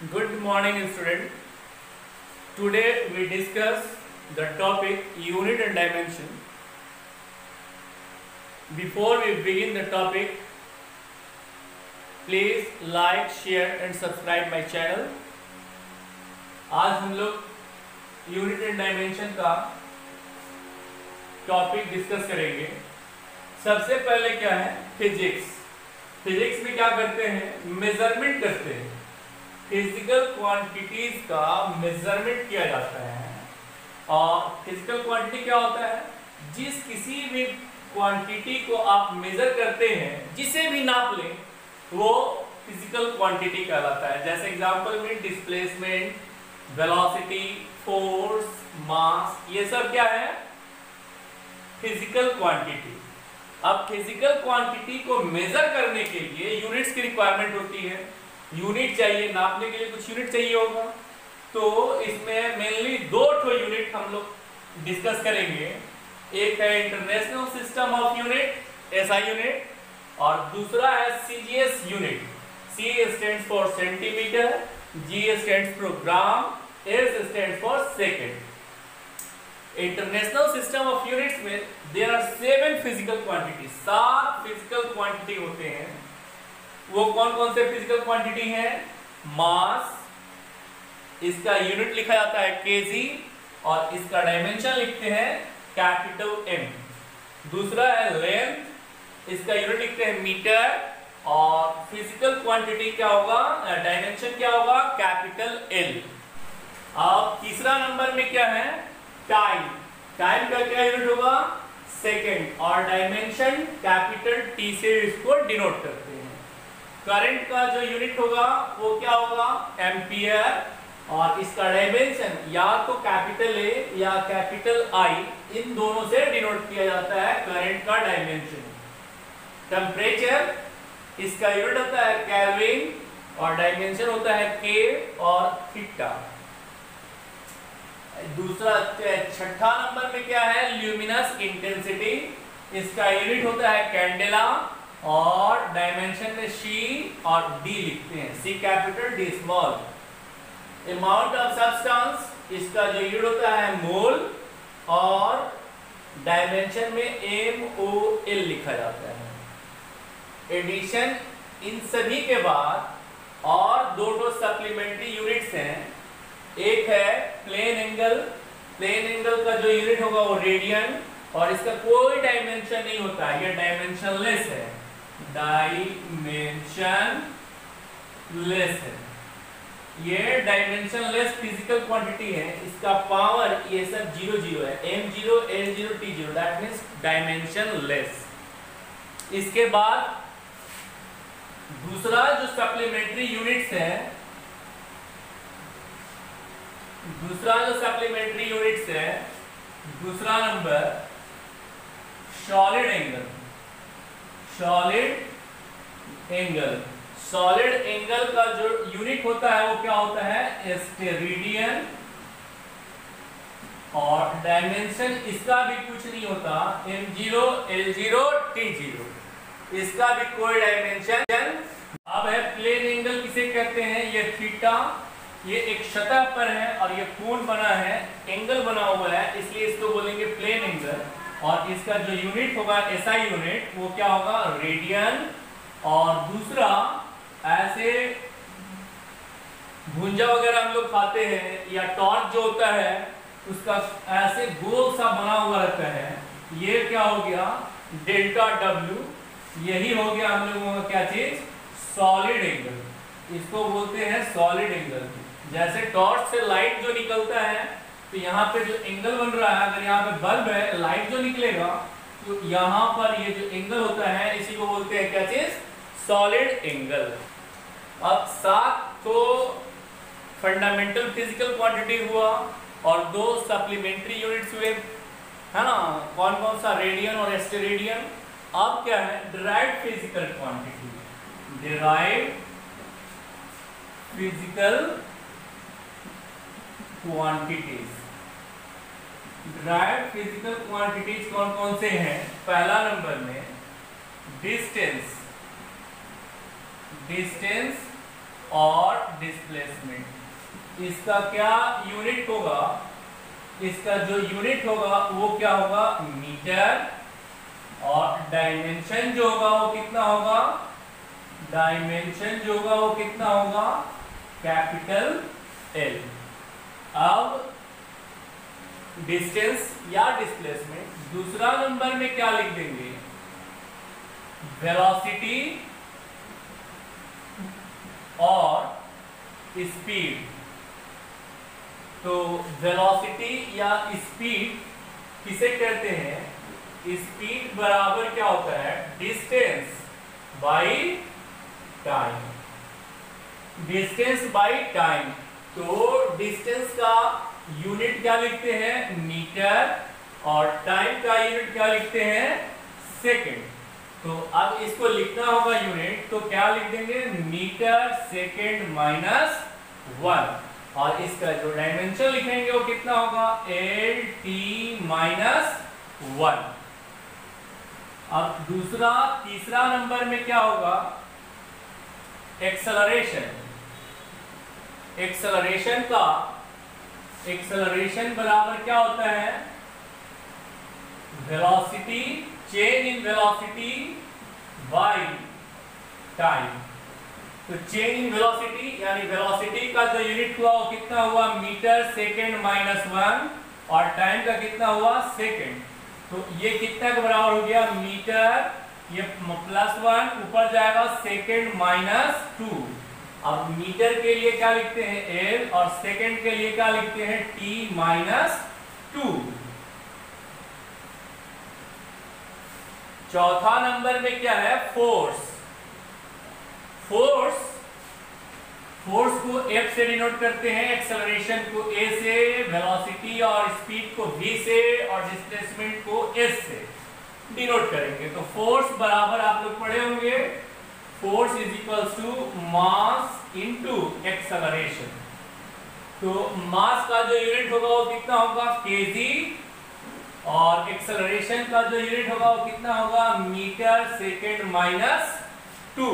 Good morning, student. Today we discuss the topic unit and dimension. Before we begin the topic, please like, share and subscribe my channel. आज हम लोग unit and dimension का topic discuss करेंगे। सबसे पहले क्या है, physics. Physics में क्या करते हैं, मेजरमेंट करते हैं। फिजिकल क्वांटिटीज का मेजरमेंट किया जाता है। और फिजिकल क्वांटिटी क्या होता है, जिस किसी भी क्वांटिटी को आप मेजर करते हैं, जिसे भी नाप लें, वो फिजिकल क्वांटिटी कहलाता है। जैसे एग्जांपल में डिस्प्लेसमेंट, वेलोसिटी, फोर्स, मास, ये सब क्या है, फिजिकल क्वांटिटी। अब फिजिकल क्वांटिटी को मेजर करने के लिए यूनिट्स की रिक्वायरमेंट होती है। यूनिट चाहिए, नापने के लिए कुछ यूनिट चाहिए होगा। तो इसमें मेनली दो यूनिट हम लोग डिस्कस करेंगे। एक है international system of unit, SI unit, और दूसरा है CGS unit. C stands for centimetre, G stands for gram, S stands for second. International system of units में there are 7 physical quantity, 7 physical quantity होते हैं। वो कौन कौन से फिजिकल क्वांटिटी हैं, मास, इसका यूनिट लिखा जाता है केजी, और इसका डायमेंशन लिखते हैं कैपिटल एम। दूसरा है लेंथ, इसका यूनिट लिखते हैं मीटर, और फिजिकल क्वांटिटी क्या होगा, डायमेंशन क्या होगा, कैपिटल एल। अब तीसरा नंबर में क्या है, टाइम। टाइम का क्या यूनिट होगा, सेकेंड, और डायमेंशन कैपिटल टी से इसको डिनोट करते हैं। करंट का जो यूनिट होगा वो क्या होगा, एम्पियर, और इसका डायमेंशन या तो कैपिटल ए या कैपिटल आई, इन दोनों से डिनोट किया जाता है करंट का डायमेंशन। टेम्परेचर, इसका यूनिट होता है केल्विन, और डायमेंशन होता है के और थीटा। दूसरा छठा नंबर में क्या है, ल्यूमिनस इंटेंसिटी, इसका यूनिट होता है कैंडेला, और डायमेंशन में सी और डी लिखते हैं, C capital D small. Amount of substance, इसका जो यूनिट होता है मोल, और डायमेंशन में एम ओ एल लिखा जाता है। एडिशन, इन सभी के बाद और दो सप्लीमेंट्री यूनिट्स हैं। एक है प्लेन एंगल। प्लेन एंगल का जो यूनिट होगा वो रेडियन, और इसका कोई डायमेंशन नहीं होता है, ये डायमेंशनलेस है, डायमेंशनलेस है। ये डायमेंशनलेस फिजिकल क्वांटिटी है। इसका पावर ये सब 0 0 है, m0 l0 t0, that means dimensionless. इसके बाद दूसरा जो सप्लीमेंट्री यूनिट्स है, दूसरा number solid angle. Solid angle का जो यूनिट होता है वो क्या होता है, स्टेरेडियन, और डायमेंशन इसका भी कुछ नहीं होता, m0 l0 t0, इसका भी कोई डायमेंशन। अब है प्लेन एंगल, किसे कहते हैं, ये थीटा, ये एक सतह पर है और ये कोण बना है, एंगल बना हुआ है, इसलिए इसको बोलेंगे प्लेन एंगल। और इसका जो यूनिट होगा एसआई यूनिट, वो क्या होगा, रेडियन। और दूसरा, ऐसे भुंजा वगैरह हम लोग खाते हैं, या टॉर्च जो होता है उसका ऐसे गोल सा बना हुआ रहता है, ये क्या हो गया, डेल्टा डब्ल्यू। यही हो गया हम लोगों का क्या चीज, सॉलिड एंगल। इसको बोलते हैं सॉलिड एंगल। जैसे टॉर्च से लाइट जो निकलता है, तो यहाँ पे जो एंगल बन रहा है, अगर यहाँ पे बल्ब है, लाइट जो निकलेगा, तो यहाँ पर ये जो एंगल होता है, इसी को बोलते हैं क्या चीज, सॉलिड एंगल। अब 7 तो फंडामेंटल फिजिकल क्वांटिटी हुआ, और 2 सप्लीमेंट्री यूनिट्स हुए, है ना, कौन कौन सा, रेडियन और स्टेरेडियन। अब क्या है, derived physical quantity. Derived physical quantities. Derived physical quantities कौन कौन से हैं, पहला नंबर में डिस्टेंस, और डिस्प्लेसमेंट। इसका क्या यूनिट होगा? इसका जो यूनिट होगा वो क्या होगा? मीटर। और डायमेंशन जो होगा वो कितना होगा? डायमेंशन जो होगा वो कितना होगा? Capital L. अब डिस्टेंस या डिस्प्लेसमेंट, दूसरा नंबर में क्या लिख देंगे? वेलोसिटी और स्पीड। तो वेलोसिटी या स्पीड किसे कहते हैं? स्पीड बराबर क्या होता है? Distance by time. Distance by time. तो डिस्टेंस का यूनिट क्या लिखते हैं? मीटर। और टाइम का यूनिट क्या लिखते हैं? सेकंड। तो अब इसको लिखना होगा यूनिट, तो क्या लिख देंगे? Metre second minus 1। और इसका जो डायमेंशन लिखेंगे वो कितना होगा? L T minus 1। अब तीसरा नंबर में क्या होगा? एक्सेलरेशन। एक्सेलरेशन बराबर क्या होता है? Velocity, change in velocity by time. तो चेंज इन वेलोसिटी यानी वेलोसिटी का जो यूनिट हुआ वो कितना हुआ? Metre second minus 1। और टाइम का कितना हुआ? सेकंड। तो ये कितना के बराबर हो गया? मीटर, ये प्लस 1 ऊपर जाएगा, सेकंड माइनस 2। अब मीटर के लिए क्या लिखते हैं? एल। और सेकंड के लिए क्या लिखते हैं? T minus 2। चौथा नंबर में क्या है? फोर्स। फोर्स को F से डिनोट करते हैं, एक्सेलरेशन को A से, वेलोसिटी और स्पीड को V से, और डिस्प्लेसमेंट को S से डिनोट करेंगे। तो फोर्स बराबर आप लोग पढ़े होंगे, force is equals to mass into acceleration. तो मास का जो यूनिट होगा वो कितना होगा? केजी। और एक्सेलरेशन का जो यूनिट होगा वो कितना होगा? Metre second minus 2।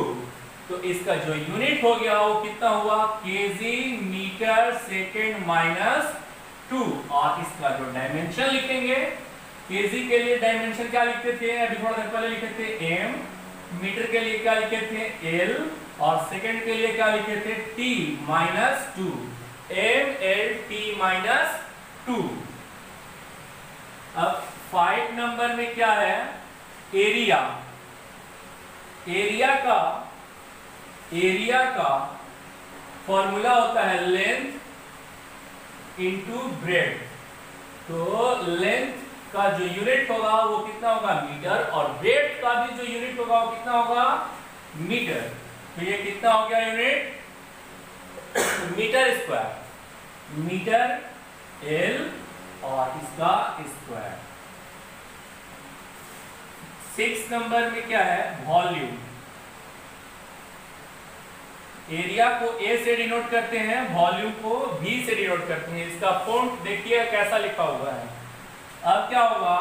तो इसका जो यूनिट हो गया वो कितना हुआ? KG metre second minus 2। और इसका जो डायमेंशन लिखेंगे, केजी के लिए डायमेंशन क्या लिखते थे? अभी थोड़ा देर पहले लिखे थे एम। मीटर के लिए क्या लिखे थे? एल। और सेकंड के लिए क्या लिखे थे? T minus 2। M L T minus 2। अब 5 नंबर में क्या है? एरिया। एरिया का फॉर्मूला होता है लेंथ इनटू ब्रेड्थ। तो लेंथ का जो यूनिट होगा वो कितना होगा? मीटर। और ब्रेड्थ का भी जो यूनिट होगा वो कितना होगा? मीटर। तो ये कितना हो गया unit? Metre square. Metre L और इसका स्क्वायर। 6 नंबर में क्या है? वॉल्यूम। एरिया को A से डिनोट करते हैं, वॉल्यूम को V से डिनोट करते हैं। इसका फॉन्ट देखिए कैसा लिखा हुआ है। अब क्या होगा?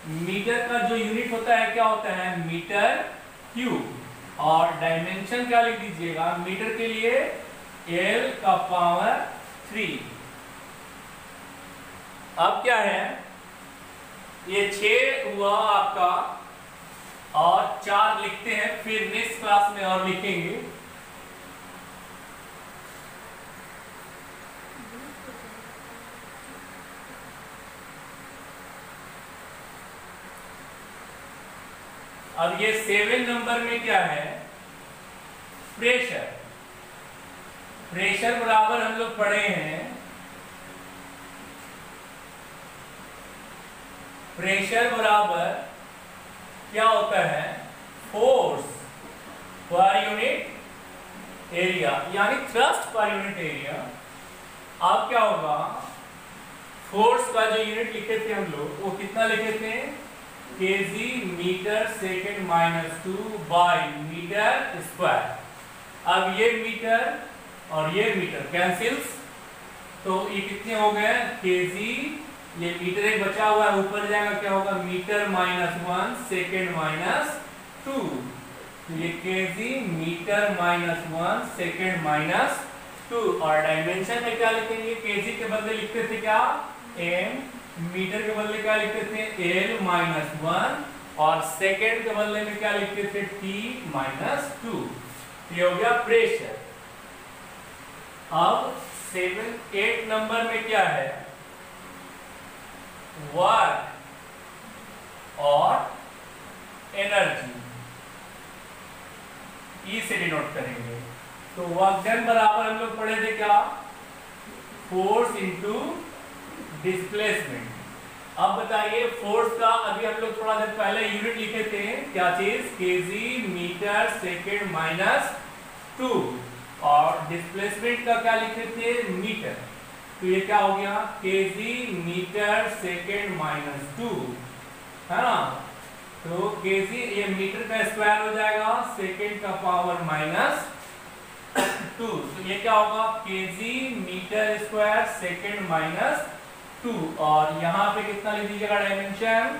मीटर का जो यूनिट होता है क्या होता है? Metre cube. और डायमेंशन क्या लिख दीजिएगा? मीटर के लिए L का पावर 3। अब क्या है? ये 6 हुआ आपका, और 4 लिखते हैं, फिर नेक्स्ट क्लास में और लिखेंगे। अब ये 7 नंबर में क्या है? प्रेशर। प्रेशर बराबर हम लोग पढ़े हैं, प्रेशर बराबर क्या होता है? फोर्स पर यूनिट एरिया, यानी थ्रस्ट पर यूनिट एरिया। अब क्या होगा? फोर्स का जो यूनिट लिखे थे हम लोग वो कितना लिखे थे? KG metre second minus 2 by metre square. अब ये मीटर और ये मीटर कैंसिल्स, तो ये कितने हो गए? केजी, ये मीटर एक बचा हुआ है, ऊपर जाएगा क्या होगा? Metre minus 1 second minus 2। तो ये KG metre minus 1 second minus 2। और डायमेंशन में क्या लिखेंगे? केजी के बदले लिखते थे क्या? एम। मीटर के बदले क्या लिखते थे? L minus 1। और सेकेंड के बदले में क्या लिखते थे? T minus 2। ये हो गया प्रेशर। अब 8 नंबर में क्या है? वर्क और एनर्जी, ई से डिनोट करेंगे। तो वर्क डन बराबर हम लोग पढ़े थे क्या? Force into displacement. अब बताइए फोर्स का, अभी हम लोग थोड़ा देर पहले यूनिट लिखे थे, क्या चीज? KG metre second minus 2। और डिस्प्लेसमेंट का क्या लिखे थे? मीटर। तो ये क्या हो गया? केजी मीटर सेकेंड माइनस 2, है ना? तो केजी ये मीटर का स्क्वायर हो जाएगा, सेकेंड का पावर माइनस 2। तो ये क्या होगा? KG metre square second minus 2। और यहाँ पे कितना लिख दीजिएगा डायमेंशन?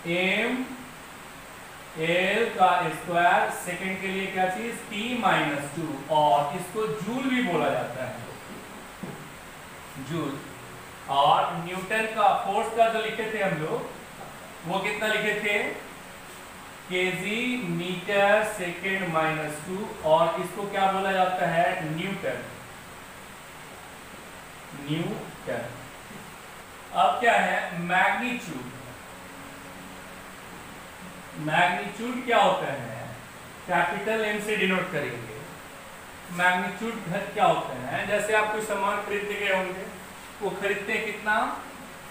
एम एल का स्क्वायर, सेकेंड के लिए क्या चीज? T minus 2। और इसको जूल भी बोला जाता है, जूल। और न्यूटन का फोर्स का जो लिखे थे हम लोग, वो कितना लिखे थे? KG metre second minus 2। और इसको क्या बोला जाता है? न्यूटन। न्यूटन। अब क्या है? मैग्नीट्यूड। मैग्नीट्यूड क्या होता है? कैपिटल एम से डिनोट करेंगे। मैग्नीट्यूड घट क्या होता है? जैसे आप कोई सामान खरीदते गए होंगे, वो खरीदते हैं कितना?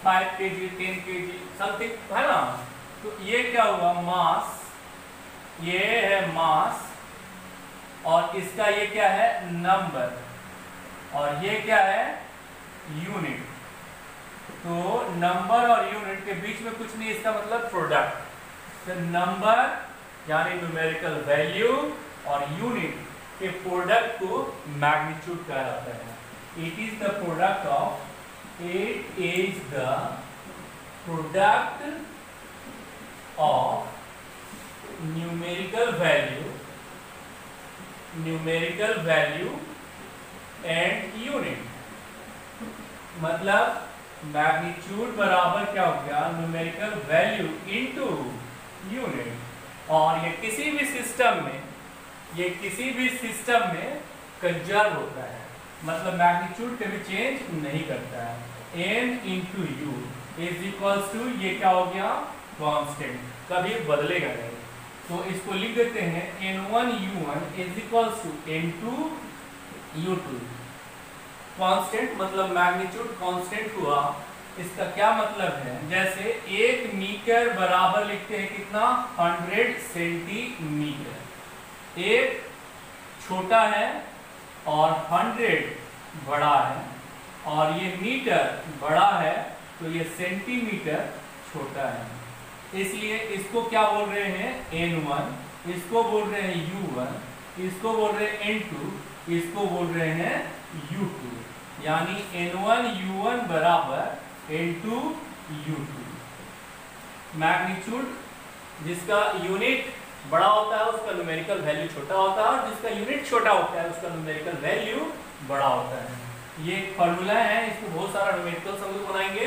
5 kg 10 kg समथिंग, है ना? तो ये क्या हुआ? मास। ये है मास। और इसका ये क्या है? नंबर। और ये क्या है? यूनिट। तो नंबर और यूनिट के बीच में कुछ नहीं, इसका मतलब प्रोडक्ट। तो नंबर यानी न्यूमेरिकल वैल्यू और यूनिट के प्रोडक्ट को मैग्नीट्यूड कहा जाता है। It is the product of, it is the product of numerical value and unit। मतलब मैग्नीट्यूड बराबर क्या हो गया? Numerical value into unit. और ये किसी भी सिस्टम में कंजर्व होता है, मतलब मैग्नीट्यूड कभी चेंज नहीं करता है। n into you is equals to, ये क्या हो गया? कांस्टेंट, कभी बदलेगा नहीं। तो इसको लिख देते हैं n1 u1 is equals to n2 u2। Constant मतलब मैग्नीट्यूड कांस्टेंट हुआ। इसका क्या मतलब है? जैसे 1 मीटर बराबर लिखते हैं कितना? 100 सेंटीमीटर। एक छोटा है और 100 बड़ा है, और ये मीटर बड़ा है, तो ये सेंटीमीटर छोटा है। इसलिए इसको क्या बोल रहे हैं? n1, इसको बोल रहे हैं u1, इसको बोल रहे हैं n2, इसको बोल रहे हैं u2। यानी n1 u1 बराबर n2 u2। मैग्नीट्यूड जिसका यूनिट बड़ा होता है उसका न्यूमेरिकल वैल्यू छोटा होता है, और जिसका यूनिट छोटा होता है उसका न्यूमेरिकल वैल्यू बड़ा होता है। ये एक फॉर्मूला है, इसमें बहुत सारा न्यूमेरिकल हम लोग बनाएंगे।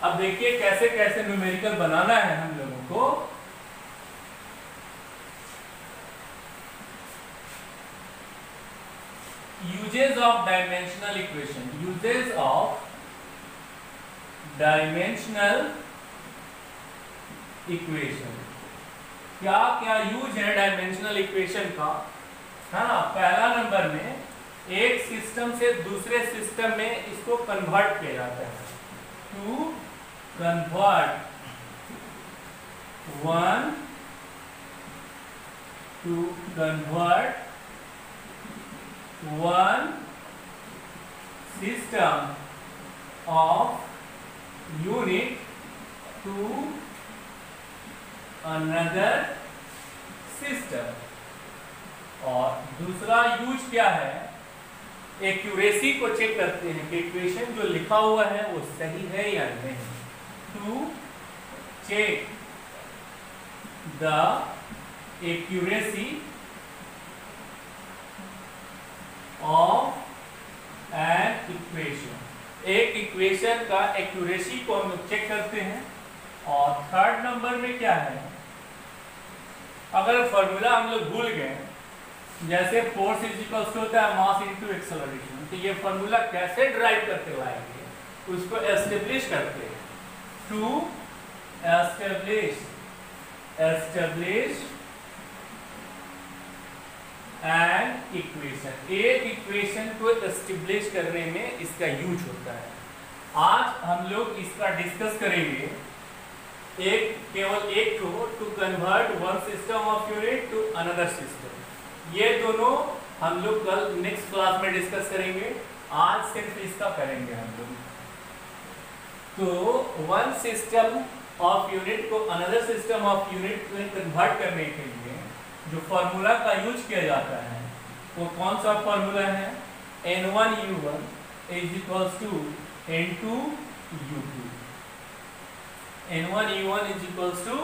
अब देखिए कैसे कैसे न्यूमेरिकल बनाना है हम लोगों को। Uses of dimensional equation. Uses of dimensional equation, क्या क्या यूज है डायमेंशनल इक्वेशन का, है ना? पहला नंबर में एक सिस्टम से दूसरे सिस्टम में इसको कन्वर्ट किया जाता है। To convert one system of unit to another system. और दूसरा यूज क्या है? एक्यूरेसी को चेक करते हैं कि इक्वेशन जो लिखा हुआ है वो सही है या नहीं। To check the accuracy of an equation. एक इक्वेशन का एक्यूरेसी को हम लोग चेक करते हैं। और थर्ड नंबर में क्या है, अगर फॉर्मूला हम लोग भूल गए, जैसे फोर्स इज इक्वल्स टू होता है मास इनटू एक्सेलरेशन, तो ये फॉर्मूला कैसे ड्राइव करके लाएंगे, उसको एस्टेब्लिश करते हैं। टू एस्टेब्लिश एन इक्वेशन, एक इक्वेशन को एस्टेब्लिश करने में इसका यूज होता है। आज हम लोग इसका डिस्कस करेंगे, केवल एक to convert one system of unit to another system. ये दोनों हम लोग कल नेक्स्ट क्लास में डिस्कस करेंगे, आज सिर्फ इसका करेंगे हम लोग। तो वन सिस्टम ऑफ यूनिट को अनदर सिस्टम ऑफ यूनिट में कन्वर्ट करने के लिए जो फॉर्मूला का यूज किया जाता है वो कौन सा फॉर्मूला है, N1U1 is equals to N2U2। N1U1 is equals to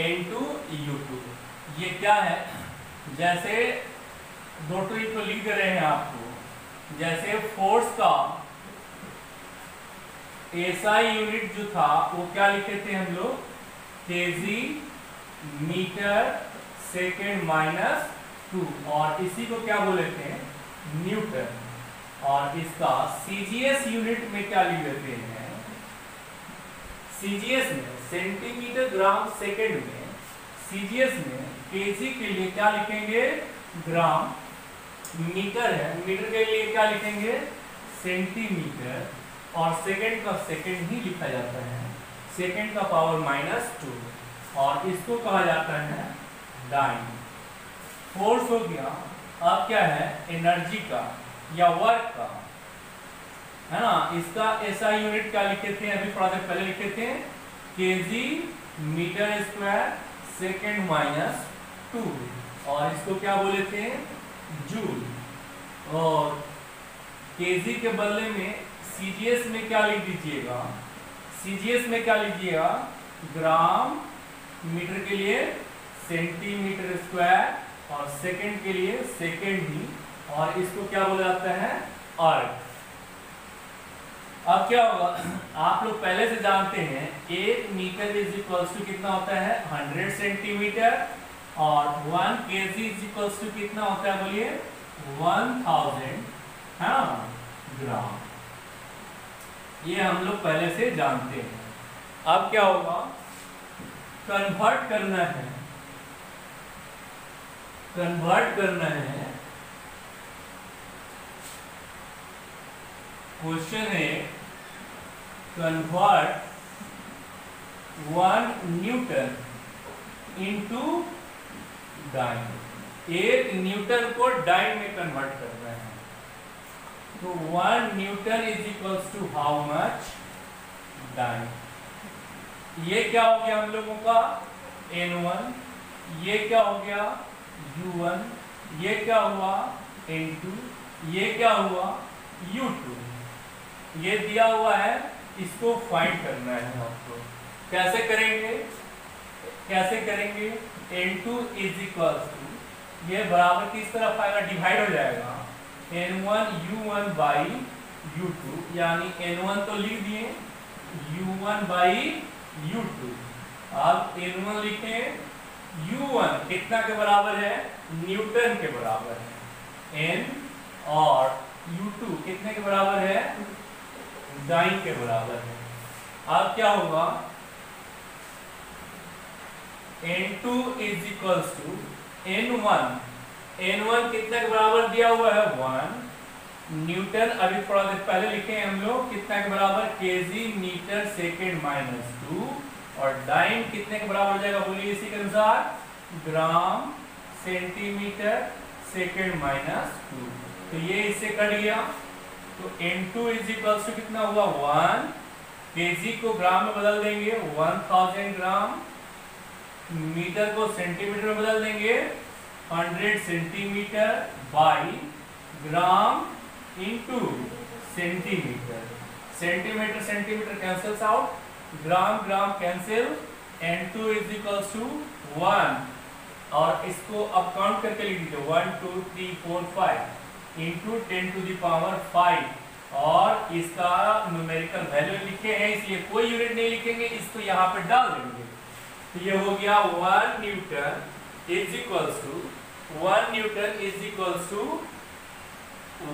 N2U2। ये क्या है, जैसे दो ट्री को लिख रहे हैं आपको, जैसे फोर्स का एसआई यूनिट जो था वो क्या लिखे थे हम लोग, केजी मीटर सेकेंड माइनस 2, और इसी को क्या बोले थे, न्यूटन। और इसका सीजीएस यूनिट में क्या लिख देते हैं, सीजीएस में सेंटीमीटर ग्राम सेकेंड में, सीजीएस में केजी के लिए क्या लिखेंगे, ग्राम, मीटर है, मीटर के लिए क्या लिखेंगे, सेंटीमीटर, और सेकेंड का सेकेंड ही लिखा जाता है, सेकेंड का पावर -2, और इसको कहा जाता है डाइन। फोर्स हो गया, अब क्या है, एनर्जी का या वर्क का, है ना। इसका एसआई यूनिट क्या लिखे थे, अभी थोड़ा देर पहले लिखे थे, केजी मीटर स्क्वायर सेकेंड -2, और इसको क्या बोले थे, जूल। और केजी के बदले में सीजीएस में क्या लिख दीजिएगा, सीजीएस में क्या लीजिएगा, ग्राम, मीटर के लिए सेंटीमीटर स्क्वायर, और सेकंड के लिए सेकंड ही, और इसको क्या बोला जाता है, अर्क। अब क्या होगा, आप लोग पहले से जानते हैं 1 मीटर इज इक्वल्स टू कितना होता है, 100 सेंटीमीटर, और 1 केजी इज इक्वल्स टू कितना होता है, बोलिए 1000 ग्राम। ये हम लोग पहले से जानते हैं। अब क्या होगा, कन्वर्ट करना है, कन्वर्ट करना है। क्वेश्चन है, convert 1 newton into dyne. 1 newton को डाइन में कन्वर्ट करना है, तो 1 newton is equals to how much, dyne. ये क्या हो गया हम लोगों का, N1, ये क्या हो गया, U1, ये क्या हुआ, N2, ये क्या हुआ, U2। ये दिया हुआ है, इसको फाइंड करना है आपको। कैसे करेंगे, कैसे करेंगे, N2 इज इक्वल्स टू, ये बराबर किस तरफ आएगा, डिवाइड हो जाएगा, N1U1 बाई U2, यानी N1 तो लिख दिए, U1 बाई U2। अब N1 लिखें, U1 कितना के बराबर है, न्यूटन के बराबर है, N, और U2 कितने के बराबर है, डाइन के बराबर है। अब क्या होगा, N2 is equals to N1, N1 कितने के बराबर दिया हुआ है, 1 न्यूटन, अभी थोड़ा देर पहले लिखे हैं हम लोग, कितना के बराबर, केजी मीटर सेकेंड -2, और डाइन कितने के बराबर हो जाएगा, बोलिए इसी के अनुसार, ग्राम सेंटीमीटर सेकेंड -2। तो ये इससे कट गया, तो N2 इज इक्वल्स टू कितना हुआ, 1, केजी को ग्राम में बदल देंगे 1000 ग्राम, मीटर को सेंटीमीटर में बदल देंगे 100 centimetre by gram into centimetre. Centimetre centimetre cancels out, gram gram cancel, N2 is equals to 1 और इसको अब काउंट करके लिख दीजिए 1 2 3 4 5 इंटू 10 टू द पावर 5 और इसका न्यूमेरिकल वैल्यू लिखे हैं इसलिए कोई यूनिट नहीं लिखेंगे, इसको यहाँ पे डाल देंगे। तो ये हो गया 1 newton is equals to 1 newton is equals to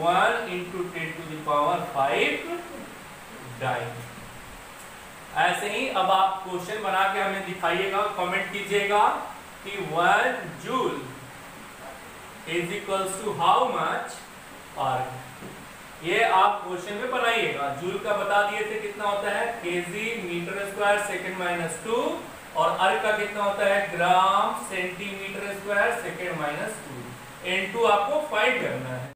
1 into 10 to the power 5 dyne. ऐसे ही अब आप क्वेश्चन बना के हमें दिखाइएगा, कमेंट कीजिएगा कि 1 joule is equals to how much erg. ये आप क्वेश्चन में बनाइएगा। जूल का बता दिए थे कितना होता है KG metre square second minus 2 और अर्क का कितना होता है gram centimetre square second minus 2। N2 आपको फाइंड करना है।